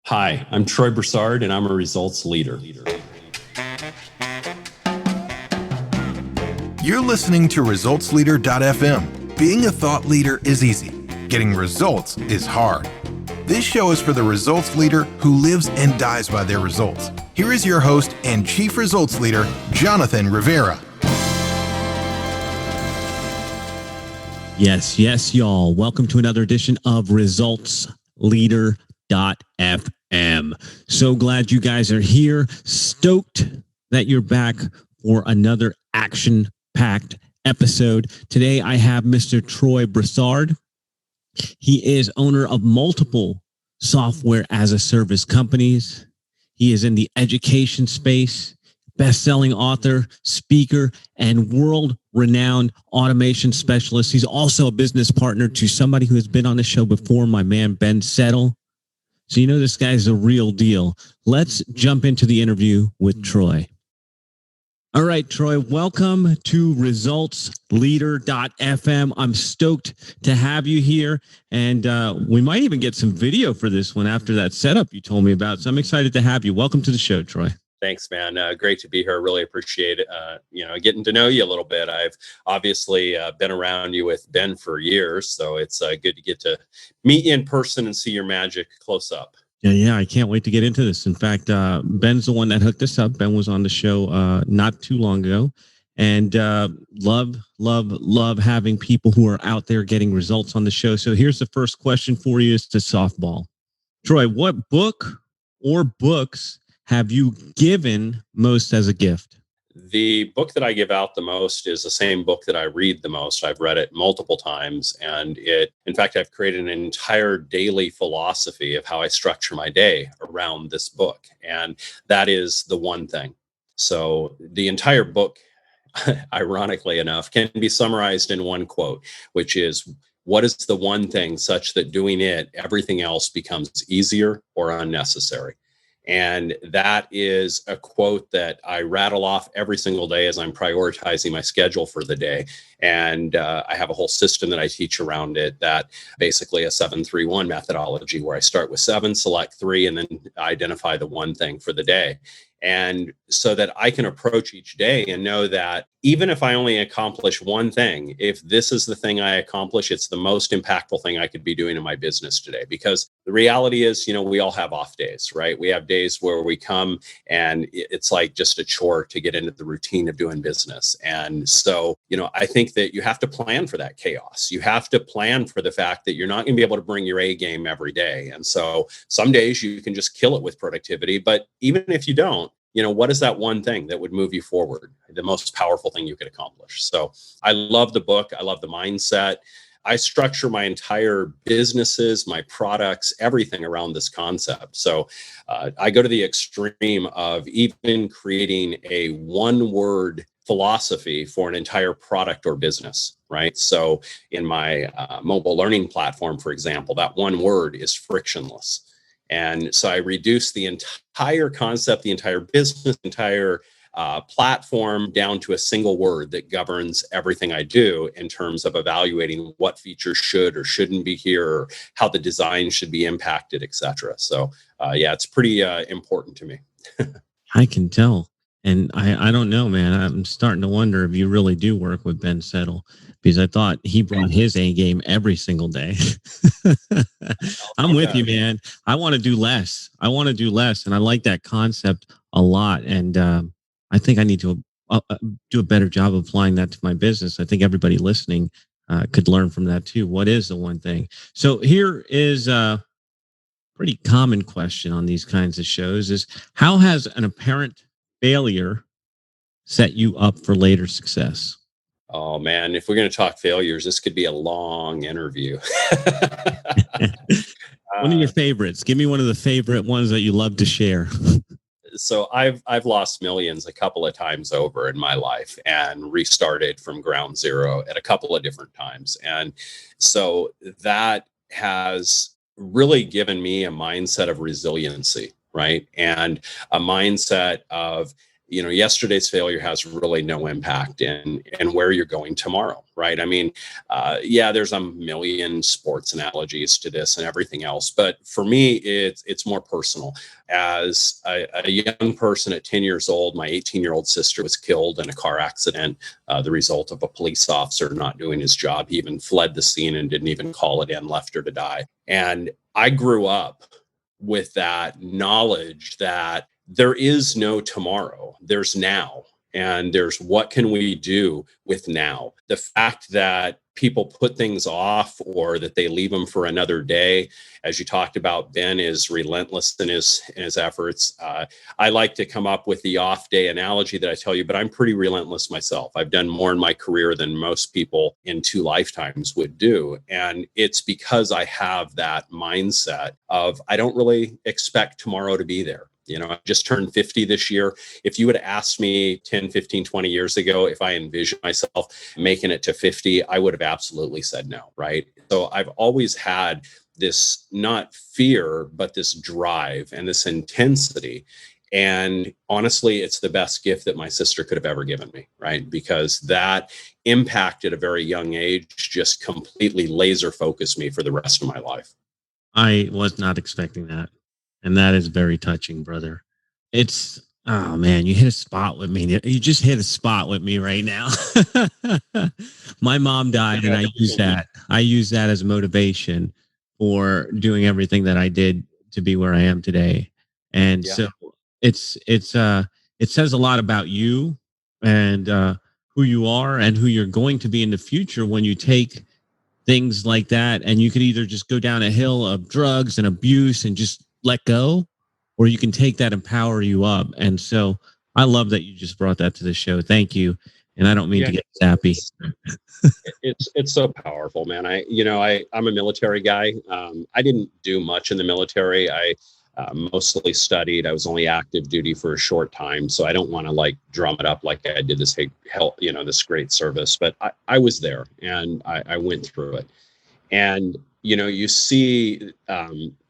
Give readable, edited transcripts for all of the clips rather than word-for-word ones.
Hi, I'm Troy Broussard, and I'm a results leader. You're listening to ResultsLeader.fm. Being a thought leader is easy. Getting results is hard. This show is for the results leader who lives and dies by their results. Here is your host and Chief Results Leader, Jonathan Rivera. Yes, y'all. Welcome to another edition of ResultsLeader.fm. So glad you guys are here. Stoked that you're back for another action-packed episode. Today, I have Mr. Troy Broussard. He is owner of multiple software as a service companies. He is in the education space, best-selling author, speaker, and world-renowned automation specialist. He's also a business partner to somebody who has been on the show before, my man, Ben Settle. So you know this guy's a real deal. Let's jump into the interview with Troy. All right, Troy, welcome to ResultsLeader.fm. I'm stoked to have you here, and we might even get some video for this one after that setup you told me about. So I'm excited to have you. Welcome to the show, Troy. Thanks, man. Great to be here. Really appreciate it. Getting to know you a little bit. I've obviously been around you with Ben for years, so it's good to get to meet you in person and see your magic close up. Yeah, I can't wait to get into this. In fact, Ben's the one that hooked us up. Ben was on the show not too long ago, and love having people who are out there getting results on the show. So here's the first question for you: is to softball. Troy, what book or books have you given most as a gift? The book that I give out the most is the same book that I read the most. I've read it multiple times, and in fact, I've created an entire daily philosophy of how I structure my day around this book, and that is The One Thing. So the entire book, ironically enough, can be summarized in one quote, which is, what is the one thing such that doing it, everything else becomes easier or unnecessary? And that is a quote that I rattle off every single day as I'm prioritizing my schedule for the day. And I have a whole system that I teach around it, that basically a 7-3-1 methodology, where I start with 7, select 3, and then identify the one thing for the day. And so that I can approach each day and know that even if I only accomplish one thing, if this is the thing I accomplish, it's the most impactful thing I could be doing in my business today. Because the reality is, we all have off days, right? We have days where we come and it's like just a chore to get into the routine of doing business. And so, I think that you have to plan for that chaos. You have to plan for the fact that you're not going to be able to bring your A game every day. And so some days you can just kill it with productivity. But even if you don't, what is that one thing that would move you forward? The most powerful thing you could accomplish. So I love the book. I love the mindset. I structure my entire businesses, my products, everything around this concept. So I go to the extreme of even creating a one-word philosophy for an entire product or business, right? So in my mobile learning platform, for example, that one word is frictionless. And so I reduce the entire concept, the entire business, entire platform down to a single word that governs everything I do in terms of evaluating what features should or shouldn't be here, or how the design should be impacted, etc. So it's pretty important to me. I can tell. And I don't know, man. I'm starting to wonder if you really do work with Ben Settle, because I thought he brought his A game every single day. I'm with you, man. I want to do less. And I like that concept a lot. And I think I need to do a better job of applying that to my business. I think everybody listening could learn from that too. What is the one thing? So here is a pretty common question on these kinds of shows: is how has an apparent failure set you up for later success? Oh man, if we're going to talk failures, this could be a long interview. One of your favorites. Give me one of the favorite ones that you love to share. So I've lost millions a couple of times over in my life and restarted from ground zero at a couple of different times. And so that has really given me a mindset of resiliency, right? And a mindset of yesterday's failure has really no impact in where you're going tomorrow, right? I mean, there's a million sports analogies to this and everything else, but for me, it's more personal. As a young person at 10 years old, my 18-year-old sister was killed in a car accident, the result of a police officer not doing his job. He even fled the scene and didn't even call it in, left her to die. And I grew up with that knowledge that there is no tomorrow. There's now. And there's what can we do with now? The fact that people put things off or that they leave them for another day, as you talked about, Ben is relentless in his efforts. I like to come up with the off day analogy that I tell you, but I'm pretty relentless myself. I've done more in my career than most people in 2 lifetimes would do. And it's because I have that mindset of I don't really expect tomorrow to be there. I just turned 50 this year. If you would have asked me 10, 15, 20 years ago if I envisioned myself making it to 50, I would have absolutely said no, right? So I've always had this not fear, but this drive and this intensity. And honestly, it's the best gift that my sister could have ever given me, right? Because that impact at a very young age just completely laser focused me for the rest of my life. I was not expecting that. And that is very touching, brother. Oh man, you hit a spot with me. You just hit a spot with me right now. My mom died, and I use that as motivation for doing everything that I did to be where I am today. And so it says a lot about you and who you are and who you're going to be in the future when you take things like that. And you could either just go down a hill of drugs and abuse and just let go, or you can take that and power you up. And so I love that you just brought that to the show. Thank you. And I don't mean to get sappy. It's so powerful, man. I'm a military guy. I didn't do much in the military. I mostly studied. I was only active duty for a short time. So I don't want to drum it up like I did this this great service, but I was there and I went through it. And you see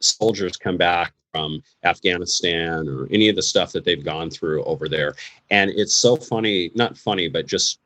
soldiers come back from Afghanistan or any of the stuff that they've gone through over there. And it's so funny, not funny, but just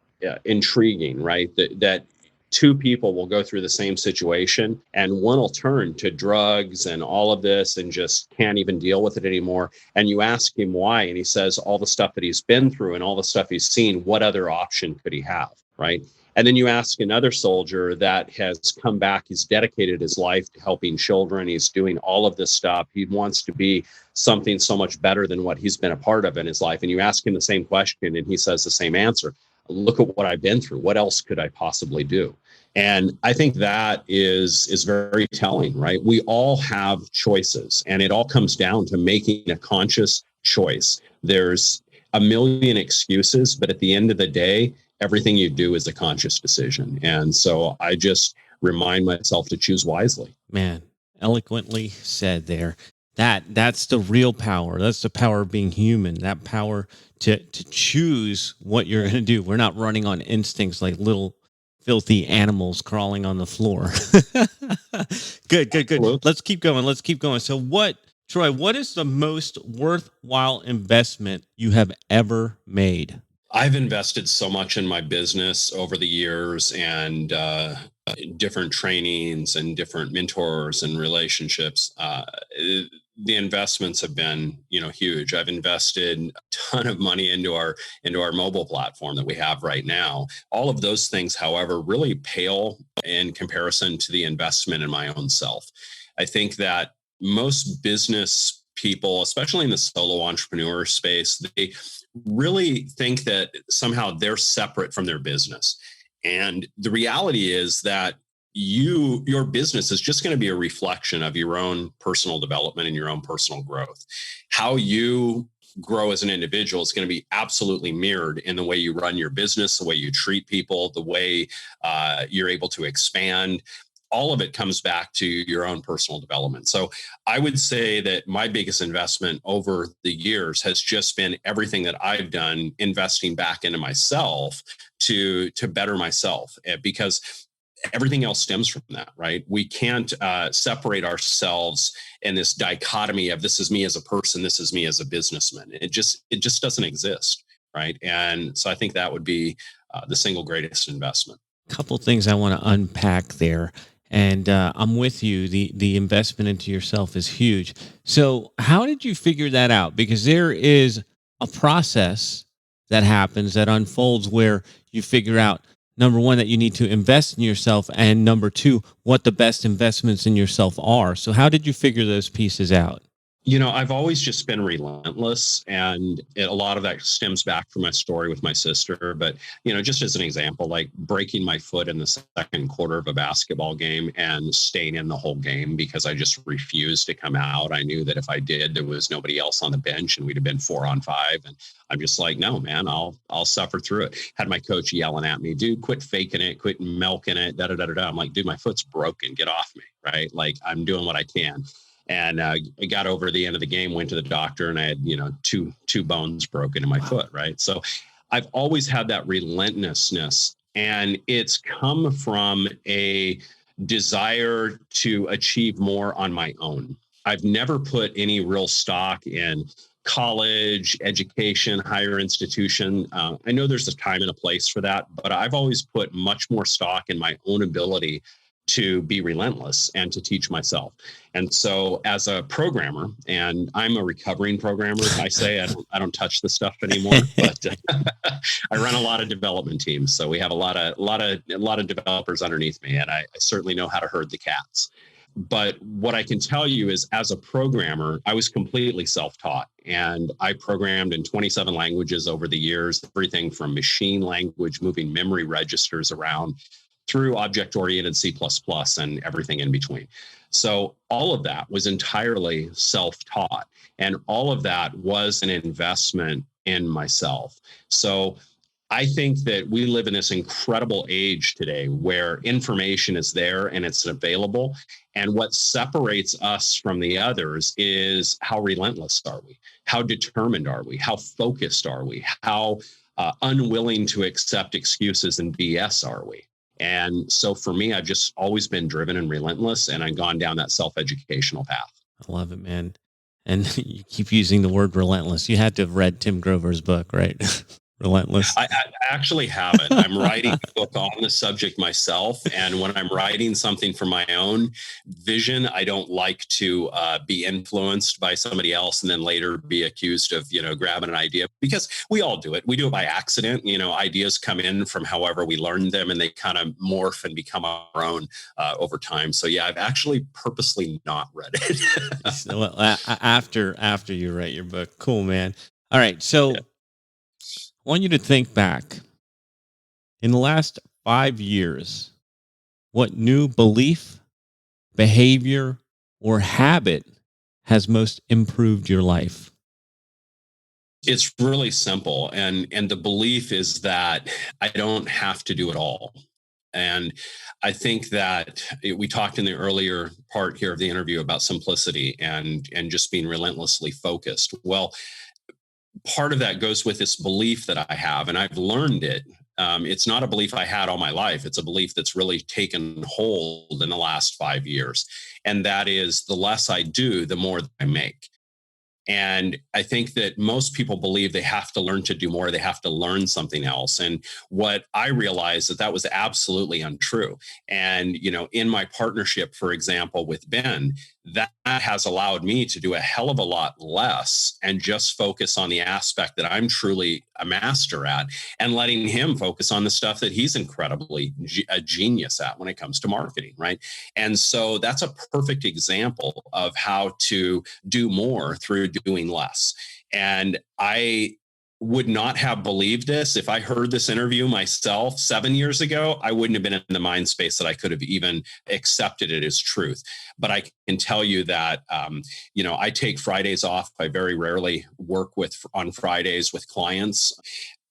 intriguing, right? That 2 people will go through the same situation and one will turn to drugs and all of this and just can't even deal with it anymore. And you ask him why, and he says all the stuff that he's been through and all the stuff he's seen, what other option could he have, right? And then you ask another soldier that has come back, he's dedicated his life to helping children, he's doing all of this stuff, he wants to be something so much better than what he's been a part of in his life. And you ask him the same question and he says the same answer. Look at what I've been through. What else could I possibly do? And I think that is very telling, right? We all have choices, and it all comes down to making a conscious choice. There's a million excuses, but at the end of the day, everything you do is a conscious decision. And so I just remind myself to choose wisely. Man, eloquently said there. That's the real power. That's the power of being human. That power to choose what you're going to do. We're not running on instincts like little filthy animals crawling on the floor. Good. Absolutely. Let's keep going. So Troy, what is the most worthwhile investment you have ever made? I've invested so much in my business over the years and different trainings and different mentors and relationships. The investments have been, huge. I've invested a ton of money into our mobile platform that we have right now. All of those things, however, really pale in comparison to the investment in my own self. I think that most business people, especially in the solo entrepreneur space, they really think that somehow they're separate from their business. And the reality is that your business is just going to be a reflection of your own personal development and your own personal growth. How you grow as an individual is going to be absolutely mirrored in the way you run your business, the way you treat people, the way you're able to expand. All of it comes back to your own personal development. So I would say that my biggest investment over the years has just been everything that I've done, investing back into myself to better myself. Because everything else stems from that, right? We can't separate ourselves in this dichotomy of this is me as a person, this is me as a businessman. It just doesn't exist, right? And so I think that would be the single greatest investment. A couple things I want to unpack there. And I'm with you. The investment into yourself is huge. So how did you figure that out? Because there is a process that happens that unfolds where you figure out, number one, that you need to invest in yourself, and number two, what the best investments in yourself are. So how did you figure those pieces out? I've always just been relentless, and a lot of that stems back from my story with my sister. But, just as an example, like breaking my foot in the second quarter of a basketball game and staying in the whole game because I just refused to come out. I knew that if I did, there was nobody else on the bench and we'd have been 4-on-5. And I'm just like, no, man, I'll suffer through it. Had my coach yelling at me, dude, quit faking it, quit milking it, da da da da. I'm like, dude, my foot's broken. Get off me, right? Like, I'm doing what I can. And I got over the end of the game, went to the doctor, and I had, two bones broken in my foot, right? So I've always had that relentlessness, and it's come from a desire to achieve more on my own. I've never put any real stock in college, education, higher institution. I know there's a time and a place for that, but I've always put much more stock in my own ability to be relentless and to teach myself. And so as a programmer, and I'm a recovering programmer, I say I don't touch the stuff anymore, but I run a lot of development teams. So we have a lot of developers underneath me, and I certainly know how to herd the cats. But what I can tell you is, as a programmer, I was completely self-taught, and I programmed in 27 languages over the years, everything from machine language, moving memory registers around, through object-oriented C++ and everything in between. So all of that was entirely self-taught, and all of that was an investment in myself. So I think that we live in this incredible age today where information is there and it's available. And what separates us from the others is how relentless are we? How determined are we? How focused are we? How unwilling to accept excuses and BS are we? And so for me, I've just always been driven and relentless, and I've gone down that self-educational path. I love it, man. And you keep using the word relentless. You had to have read Tim Grover's book, right? Relentless. I actually haven't. I'm writing a book on the subject myself. And when I'm writing something from my own vision, I don't like to be influenced by somebody else and then later be accused of, grabbing an idea, because we all do it. We do it by accident. Ideas come in from however we learned them, and they kind of morph and become our own over time. So yeah, I've actually purposely not read it. Well, after you write your book. Cool, man. All right. So, yeah. I want you to think back. In the last 5 years, what new belief, behavior, or habit has most improved your life? It's really simple. And the belief is that I don't have to do it all. And I think that we talked in the earlier part here of the interview about simplicity and just being relentlessly focused. Well, part of that goes with this belief that I have, and I've learned it. It's not a belief I had all my life. It's a belief that's really taken hold in the last 5 years. And that is, the less I do, the more I make. And I think that most people believe they have to learn to do more. They have to learn something else. And what I realized that was absolutely untrue. And, in my partnership, for example, with Ben, that has allowed me to do a hell of a lot less and just focus on the aspect that I'm truly a master at, and letting him focus on the stuff that he's incredibly a genius at when it comes to marketing, right? And so that's a perfect example of how to do more through doing less. And I would not have believed this if I heard this interview myself 7 years ago. I wouldn't have been in the mind space that I could have even accepted it as truth. But I can tell you that, I take Fridays off. I very rarely work on Fridays with clients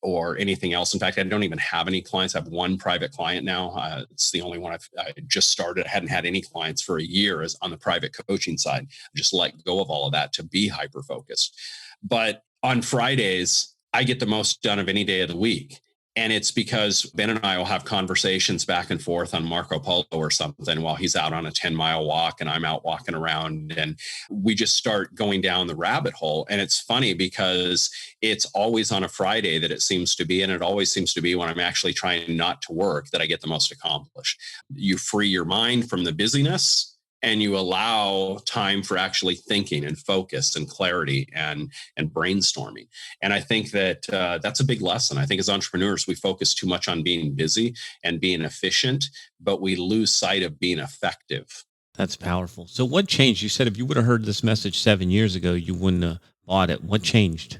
or anything else. In fact, I don't even have any clients. I have one private client now. It's the only one I just started. I hadn't had any clients for a year on the private coaching side. I just let go of all of that to be hyper-focused. But on Fridays, I get the most done of any day of the week. And it's because Ben and I will have conversations back and forth on Marco Polo or something while he's out on a 10-mile walk and I'm out walking around. And we just start going down the rabbit hole. And it's funny because it's always on a Friday that it seems to be. And it always seems to be when I'm actually trying not to work that I get the most accomplished. You free your mind from the busyness and you allow time for actually thinking and focus and clarity and brainstorming. And I think that that's a big lesson. I think as entrepreneurs, we focus too much on being busy and being efficient, but we lose sight of being effective. That's powerful. So what changed? You said if you would have heard this message 7 years ago, you wouldn't have bought it. What changed?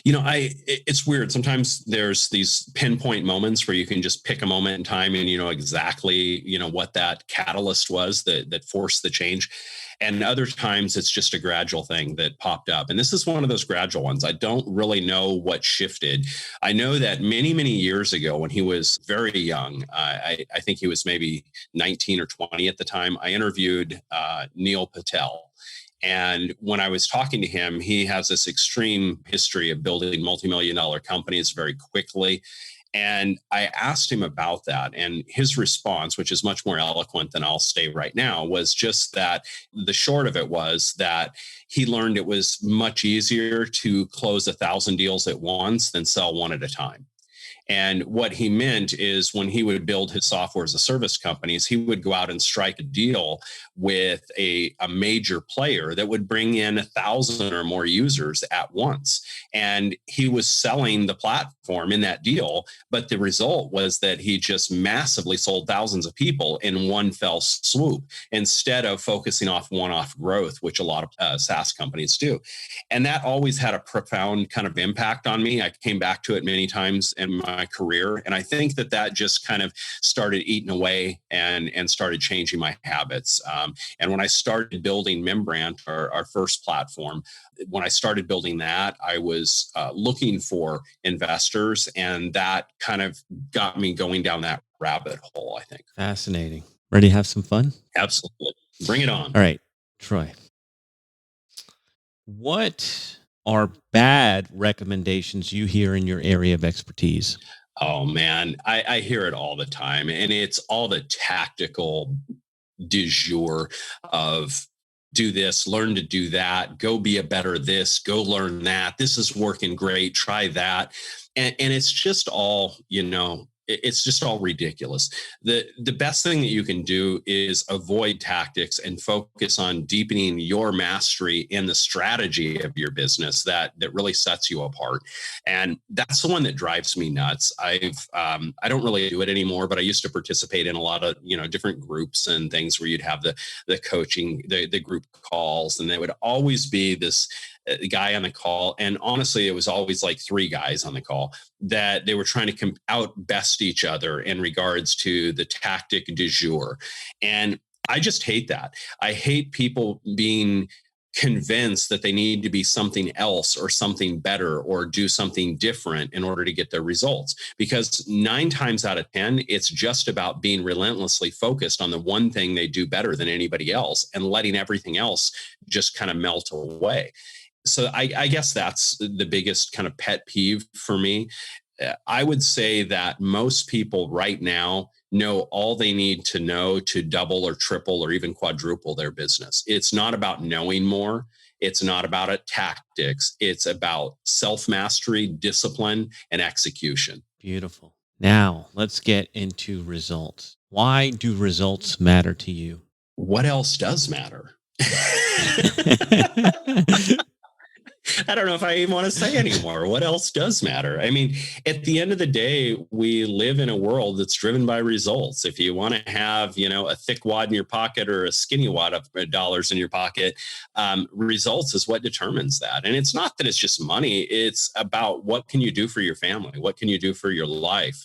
It's weird. Sometimes there's these pinpoint moments where you can just pick a moment in time and you know exactly, what that catalyst was that forced the change. And other times it's just a gradual thing that popped up. And this is one of those gradual ones. I don't really know what shifted. I know that many, many years ago when he was very young, I think he was maybe 19 or 20 at the time, I interviewed Neil Patel. And when I was talking to him, he has this extreme history of building multi-million-dollar companies very quickly. And I asked him about that. And his response, which is much more eloquent than I'll say right now, was just that the short of it was that he learned it was much easier to close 1,000 deals at once than sell one at a time. And what he meant is when he would build his software as a service companies, he would go out and strike a deal with a major player that would bring in 1,000 or more users at once. And he was selling the platform in that deal. But the result was that he just massively sold thousands of people in one fell swoop instead of focusing off one-off growth, which a lot of SaaS companies do. And that always had a profound kind of impact on me. I came back to it many times in my career. And I think that just kind of started eating away and started changing my habits. And when I started building Membrant, our first platform, when I started building that, I was looking for investors, and that kind of got me going down that rabbit hole, I think. Fascinating. Ready to have some fun? Absolutely. Bring it on. All right, Troy. What are bad recommendations you hear in your area of expertise? Oh, man, I hear it all the time. And it's all the tactical du jour of do this, learn to do that, go be a better this, go learn that. This is working great. Try that. And it's just all, it's just all ridiculous. The best thing that you can do is avoid tactics and focus on deepening your mastery in the strategy of your business that really sets you apart. And that's the one that drives me nuts. I don't really do it anymore, but I used to participate in a lot of, different groups and things where you'd have the coaching, the group calls, and there would always be this guy on the call. And honestly, it was always like 3 guys on the call that they were trying to outbest each other in regards to the tactic du jour. And I just hate that. I hate people being convinced that they need to be something else or something better or do something different in order to get their results. Because 9 times out of 10, it's just about being relentlessly focused on the one thing they do better than anybody else and letting everything else just kind of melt away. So I guess that's the biggest kind of pet peeve for me. I would say that most people right now know all they need to know to double or triple or even quadruple their business. It's not about knowing more. It's not about tactics. It's about self-mastery, discipline, and execution. Beautiful. Now let's get into results. Why do results matter to you? What else does matter? I don't know if I even want to say anymore. What else does matter? I mean, at the end of the day, we live in a world that's driven by results. If you want to have, a thick wad in your pocket or a skinny wad of dollars in your pocket, results is what determines that. And it's not that it's just money. It's about what can you do for your family? What can you do for your life?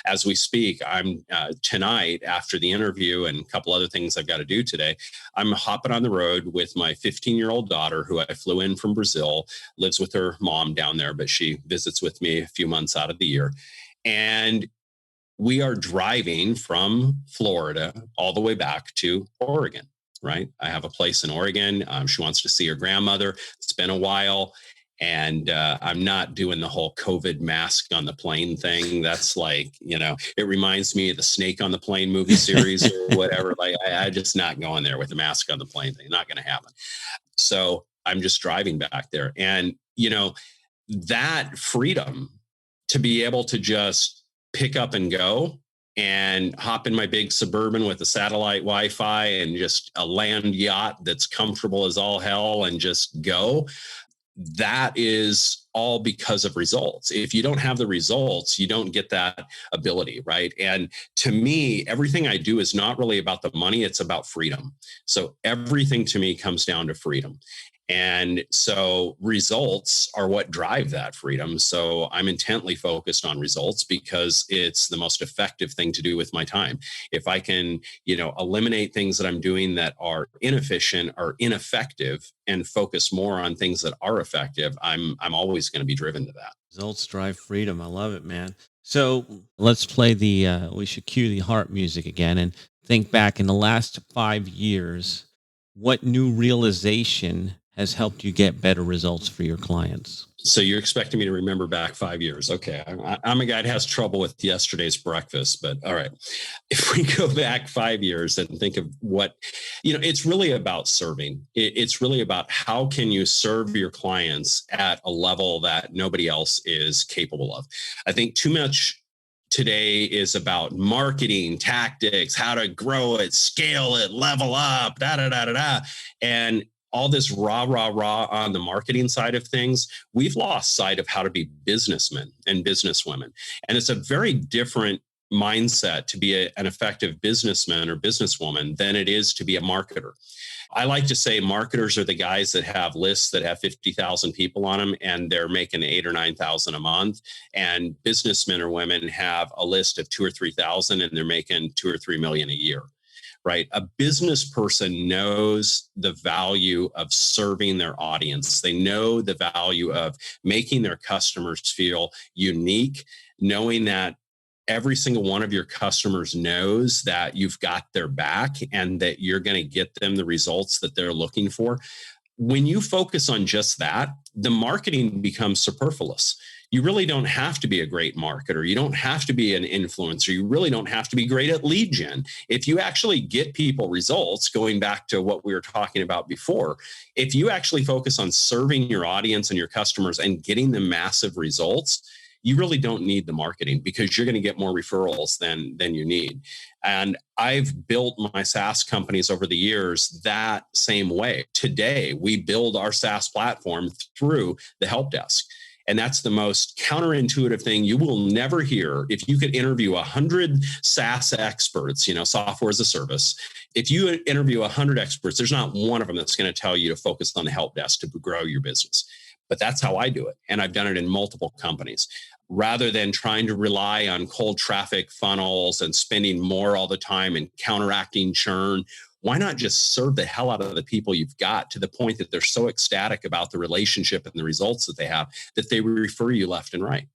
As we speak, I'm tonight after the interview and a couple other things I've got to do today, I'm hopping on the road with my 15-year-old daughter who I flew in from Brazil. Lives with her mom down there, but she visits with me a few months out of the year. And we are driving from Florida all the way back to Oregon, right? I have a place in Oregon. She wants to see her grandmother. It's been a while. And I'm not doing the whole COVID mask on the plane thing. That's like, it reminds me of the Snake on the Plane movie series or whatever. Like, I just not going there with the mask on the plane thing. Not going to happen. So I'm just driving back there. And, that freedom to be able to just pick up and go and hop in my big Suburban with a satellite Wi-Fi and just a land yacht that's comfortable as all hell and just go. That is all because of results. If you don't have the results, you don't get that ability, right? And to me, everything I do is not really about the money, it's about freedom. So everything to me comes down to freedom. And so results are what drive that freedom. So I'm intently focused on results because it's the most effective thing to do with my time. If I can, eliminate things that I'm doing that are inefficient or ineffective and focus more on things that are effective, I'm always going to be driven to that. Results drive freedom. I love it, man. So let's play we should cue the heart music again and think back in the last 5 years, what new realization has helped you get better results for your clients? So you're expecting me to remember back 5 years. Okay. I'm a guy that has trouble with yesterday's breakfast, but all right. If we go back 5 years and think of what, it's really about serving. It's really about how can you serve your clients at a level that nobody else is capable of. I think too much today is about marketing tactics, how to grow it, scale it, level up, and all this rah on the marketing side of things. We've lost sight of how to be businessmen and businesswomen. And it's a very different mindset to be an effective businessman or businesswoman than it is to be a marketer. I like to say marketers are the guys that have lists that have 50,000 people on them and they're making 8,000 or 9,000 a month. And businessmen or women have a list of 2,000 or 3,000 and they're making 2 or 3 million a year. Right? A business person knows the value of serving their audience. They know the value of making their customers feel unique, knowing that every single one of your customers knows that you've got their back and that you're going to get them the results that they're looking for. When you focus on just that, the marketing becomes superfluous. You really don't have to be a great marketer. You don't have to be an influencer. You really don't have to be great at lead gen. If you actually get people results, going back to what we were talking about before, if you actually focus on serving your audience and your customers and getting them massive results, you really don't need the marketing because you're going to get more referrals than you need. And I've built my SaaS companies over the years that same way. Today, we build our SaaS platform through the help desk. And that's the most counterintuitive thing you will never hear. If you could interview 100 SaaS experts, software as a service, if you interview 100 experts, there's not one of them that's going to tell you to focus on the help desk to grow your business. But that's how I do it. And I've done it in multiple companies. Rather than trying to rely on cold traffic funnels and spending more all the time and counteracting churn, why not just serve the hell out of the people you've got to the point that they're so ecstatic about the relationship and the results that they have that they refer you left and right.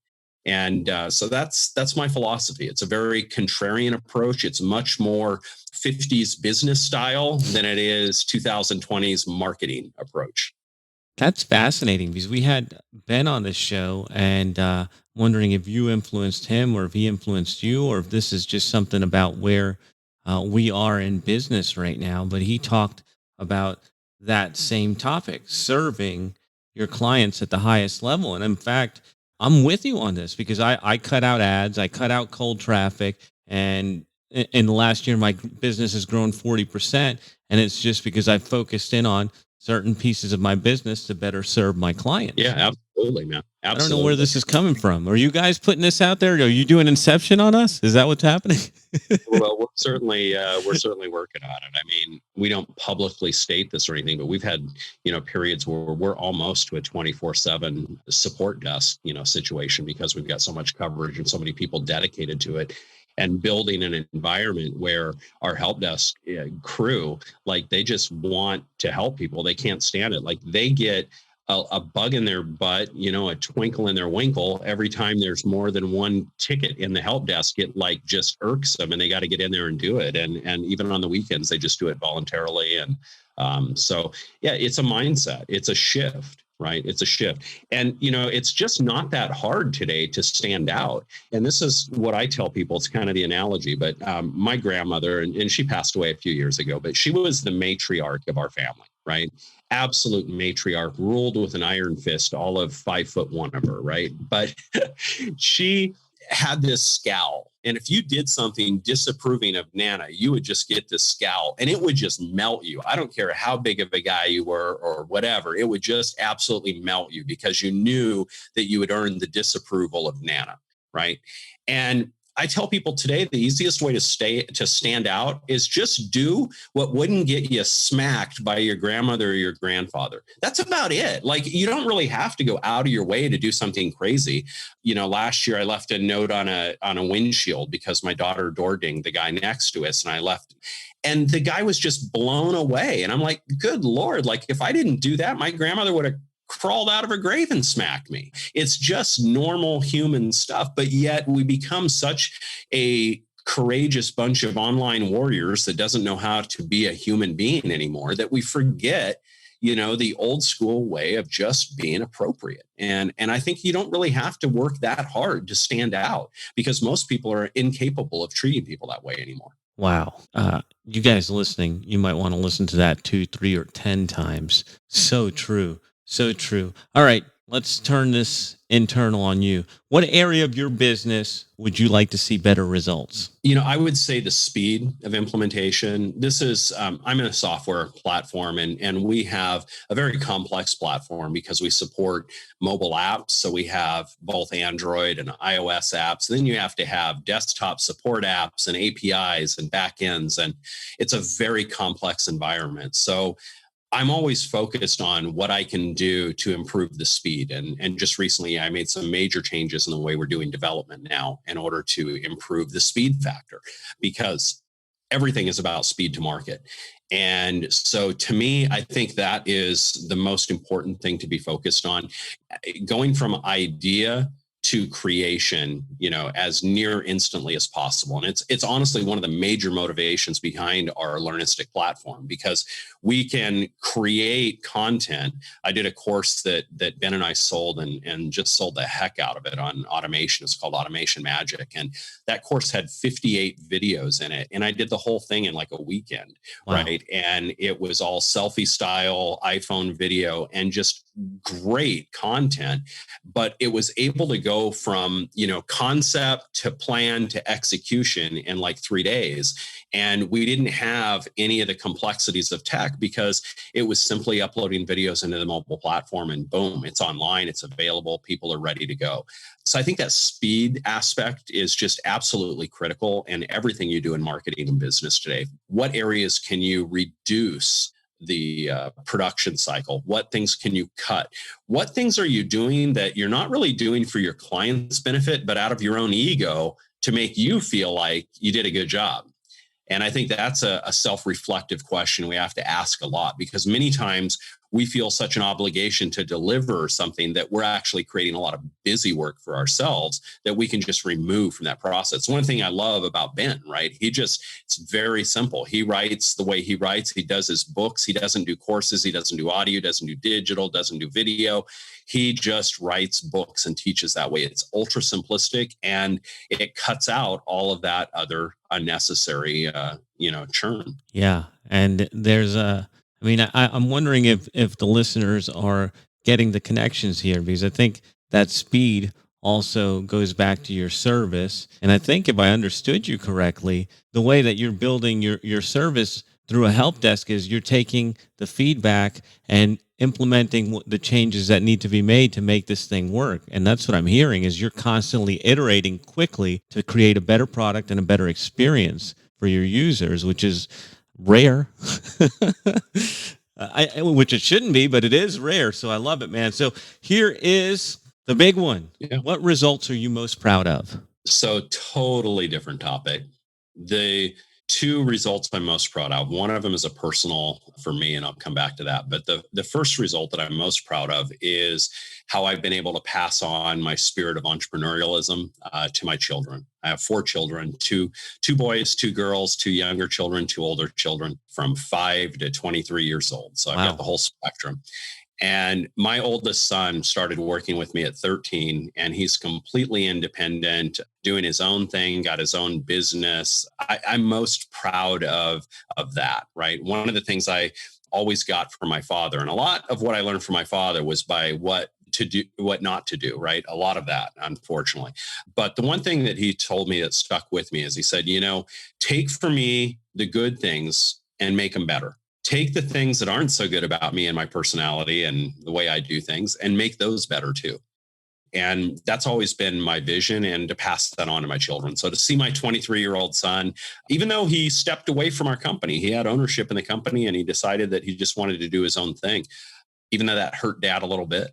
And so that's my philosophy. It's a very contrarian approach. It's much more 50s business style than it is 2020s marketing approach. That's fascinating because we had Ben on this show and wondering if you influenced him or if he influenced you or if this is just something about where we are in business right now. But he talked about that same topic, serving your clients at the highest level. And in fact, I'm with you on this because I cut out ads, I cut out cold traffic, and in the last year, my business has grown 40%. And it's just because I focused in on certain pieces of my business to better serve my clients. Yeah, absolutely, man. Absolutely. I don't know where this is coming from. Are you guys putting this out there? Are you doing Inception on us? Is that what's happening? Well, we're certainly working on it. I mean, we don't publicly state this or anything, but we've had, periods where we're almost to a 24/7 support desk, situation because we've got so much coverage and so many people dedicated to it. And building an environment where our help desk crew, like they just want to help people. They can't stand it. Like they get a bug in their butt, a twinkle in their winkle every time there's more than one ticket in the help desk. It like just irks them and they got to get in there and do it. And even on the weekends, they just do it voluntarily. And so, yeah, it's a mindset. It's a shift. right? It's a shift. And, it's just not that hard today to stand out. And this is what I tell people. It's kind of the analogy, but my grandmother, and she passed away a few years ago, but she was the matriarch of our family, right? Absolute matriarch, ruled with an iron fist, all of 5'1" of her, right? But she had this scowl. And if you did something disapproving of Nana, you would just get this scowl and it would just melt you. I don't care how big of a guy you were or whatever. It would just absolutely melt you because you knew that you had earned the disapproval of Nana, right? And I tell people today, the easiest way to stand out is just do what wouldn't get you smacked by your grandmother or your grandfather. That's about it. Like, you don't really have to go out of your way to do something crazy. Last year I left a note on a windshield because my daughter door dinged the guy next to us, and I left. And the guy was just blown away. And I'm like, good Lord, like if I didn't do that, my grandmother would have crawled out of her grave and smacked me. It's just normal human stuff. But yet we become such a courageous bunch of online warriors that doesn't know how to be a human being anymore that we forget, the old school way of just being appropriate. And I think you don't really have to work that hard to stand out because most people are incapable of treating people that way anymore. Wow. You guys listening, you might want to listen to that 2, 3, or 10 times. So true. So true. All right, let's turn this internal on you. What area of your business would you like to see better results? I would say the speed of implementation. This is, I'm in a software platform and we have a very complex platform because we support mobile apps. So we have both Android and iOS apps. Then you have to have desktop support apps and APIs and backends. And it's a very complex environment. So I'm always focused on what I can do to improve the speed. And just recently, I made some major changes in the way we're doing development now in order to improve the speed factor, because everything is about speed to market. And so to me, I think that is the most important thing to be focused on. Going from idea to creation, as near instantly as possible. And it's honestly one of the major motivations behind our Learnistic platform, because we can create content. I did a course that Ben and I sold and just sold the heck out of it on automation. It's called Automation Magic. And that course had 58 videos in it. And I did the whole thing in like a weekend, wow. Right? And it was all selfie style, iPhone video, and just great content. But it was able to go from, concept to plan to execution in like 3 days. And we didn't have any of the complexities of tech because it was simply uploading videos into the mobile platform and boom, it's online, it's available, people are ready to go. So I think that speed aspect is just absolutely critical in everything you do in marketing and business today. What areas can you reduce the production cycle? What things can you cut? What things are you doing that you're not really doing for your client's benefit, but out of your own ego to make you feel like you did a good job? And I think that's a self-reflective question we have to ask a lot, because many times we feel such an obligation to deliver something that we're actually creating a lot of busy work for ourselves that we can just remove from that process. One thing I love about Ben, right? It's very simple. He writes the way he writes. He does his books. He doesn't do courses. He doesn't do audio, doesn't do digital, doesn't do video. He just writes books and teaches that way. It's ultra simplistic and it cuts out all of that other unnecessary, churn. Yeah. And there's I'm wondering if the listeners are getting the connections here, because I think that speed also goes back to your service. And I think if I understood you correctly, the way that you're building your service through a help desk is you're taking the feedback and implementing the changes that need to be made to make this thing work. And that's what I'm hearing is you're constantly iterating quickly to create a better product and a better experience for your users, which is rare, which it shouldn't be, but it is rare. So I love it, man. So here is the big one. Yeah. What results are you most proud of? So totally different topic. The two results I'm most proud of. One of them is a personal for me, and I'll come back to that. But the first result that I'm most proud of is how I've been able to pass on my spirit of entrepreneurialism to my children. I have 4 children, two boys, 2 girls, 2 younger children, 2 older children from 5 to 23 years old. So I've got the whole spectrum. And my oldest son started working with me at 13, and he's completely independent, doing his own thing, got his own business. I'm most proud of that, right? One of the things I always got from my father, and a lot of what I learned from my father was by what to do, what not to do, right? A lot of that, unfortunately. But the one thing that he told me that stuck with me is he said, take from me the good things and make them better. Take the things that aren't so good about me and my personality and the way I do things and make those better too. And that's always been my vision, and to pass that on to my children. So to see my 23-year-old son, even though he stepped away from our company, he had ownership in the company and he decided that he just wanted to do his own thing. Even though that hurt dad a little bit,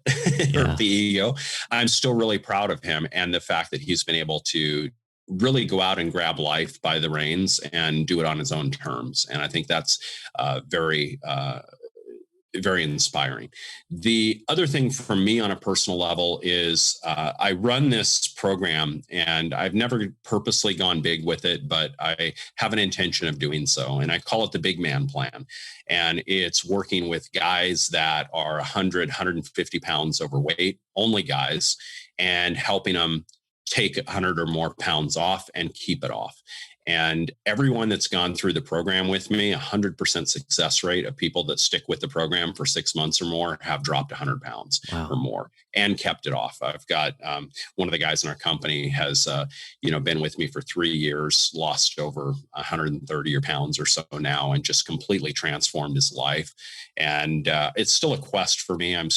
hurt the ego, I'm still really proud of him and the fact that he's been able to really go out and grab life by the reins and do it on his own terms. And I think that's very inspiring. The other thing for me on a personal level is I run this program, and I've never purposely gone big with it, but I have an intention of doing so. And I call it the Big Man Plan. And it's working with guys that are 100, 150 pounds overweight, only guys, and helping them take 100 or more pounds off and keep it off. And everyone that's gone through the program with me, 100% success rate of people that stick with the program for 6 months or more have dropped 100 pounds or more and kept it off. I've got one of the guys in our company has, been with me for 3 years, lost over 130 pounds or so now, and just completely transformed his life. And it's still a quest for me. I'm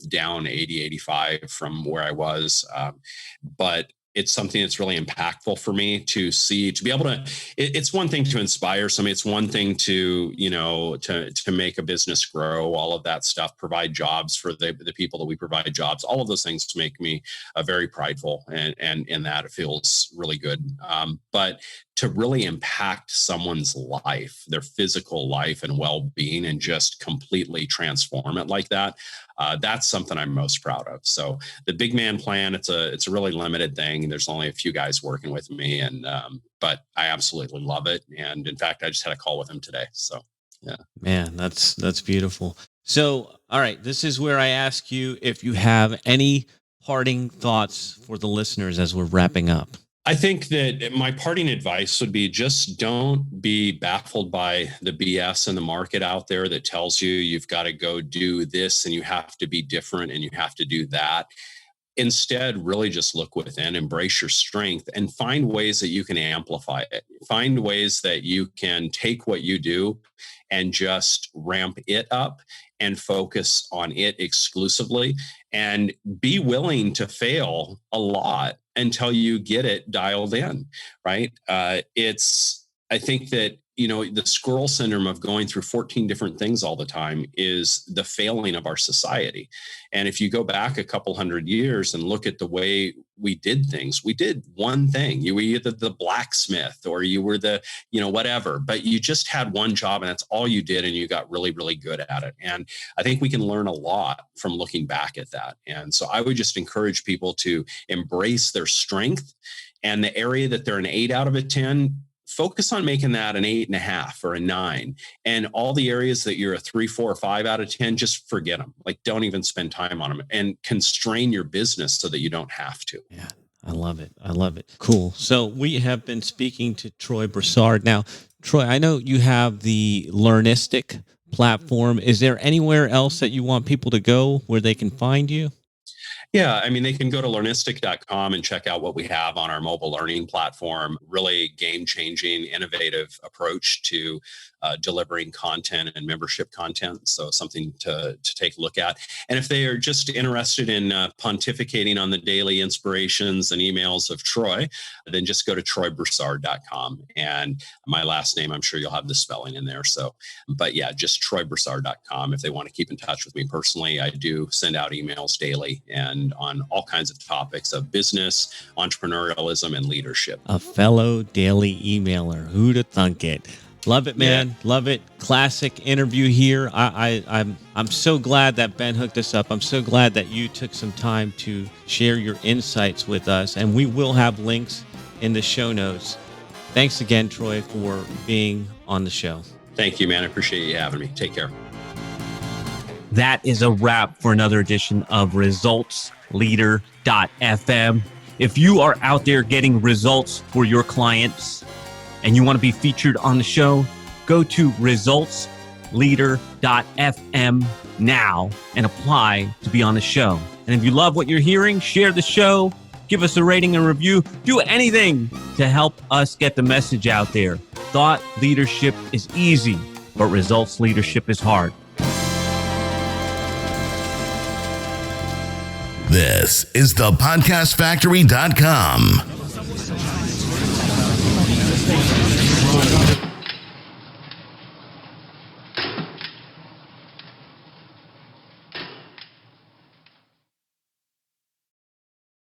down 80, 85 from where I was. But it's something that's really impactful for me to see, to be able to, it's one thing to inspire somebody. It's one thing to, to make a business grow, all of that stuff, provide jobs for the people that we provide jobs. All of those things make me very prideful, and in that it feels really good. But to really impact someone's life, their physical life and well-being, and just completely transform it like that, that's something I'm most proud of. So the Big Man Plan, it's a really limited thing. There's only a few guys working with me, and but I absolutely love it. And in fact, I just had a call with him today. So yeah, man, that's beautiful. So all right, this is where I ask you if you have any parting thoughts for the listeners as we're wrapping up. I think that my parting advice would be just don't be baffled by the BS in the market out there that tells you you've got to go do this and you have to be different and you have to do that. Instead, really just look within, embrace your strength, and find ways that you can amplify it. Find ways that you can take what you do and just ramp it up and focus on it exclusively, and be willing to fail a lot until you get it dialed in, right? I think that, the squirrel syndrome of going through 14 different things all the time is the failing of our society. And if you go back a couple hundred years and look at the way we did things, we did one thing. You were either the blacksmith or you were the, whatever, but you just had one job and that's all you did. And you got really, really good at it. And I think we can learn a lot from looking back at that. And so I would just encourage people to embrace their strength, and the area that they're an 8 out of a 10, focus on making that an 8.5 or a 9. And all the areas that you're a 3, 4, or 5 out of 10, just forget them. Like, don't even spend time on them, and constrain your business so that you don't have to. Yeah, I love it. I love it. Cool. So we have been speaking to Troy Broussard. Now, Troy, I know you have the Learnistic platform. Is there anywhere else that you want people to go where they can find you? Yeah, they can go to learnistic.com and check out what we have on our mobile learning platform. Really game-changing, innovative approach to delivering content and membership content. So something to take a look at. And if they are just interested in pontificating on the daily inspirations and emails of Troy, then just go to troybroussard.com. And my last name, I'm sure you'll have the spelling in there. So, but yeah, just troybroussard.com. If they want to keep in touch with me personally, I do send out emails daily and on all kinds of topics of business, entrepreneurialism, and leadership. A fellow daily emailer. Who'd have thunk it? Love it, man. Yeah. Love it. Classic interview here. I'm so glad that Ben hooked us up. I'm so glad that you took some time to share your insights with us, and we will have links in the show notes. Thanks again, Troy, for being on the show. Thank you, man. I appreciate you having me. Take care. that is a wrap for another edition of ResultsLeader.fm. If you are out there getting results for your clients and you want to be featured on the show, go to ResultsLeader.fm now and apply to be on the show. And if you love what you're hearing, share the show, give us a rating and review, do anything to help us get the message out there. Thought leadership is easy, but results leadership is hard. This is the podcastfactory.com.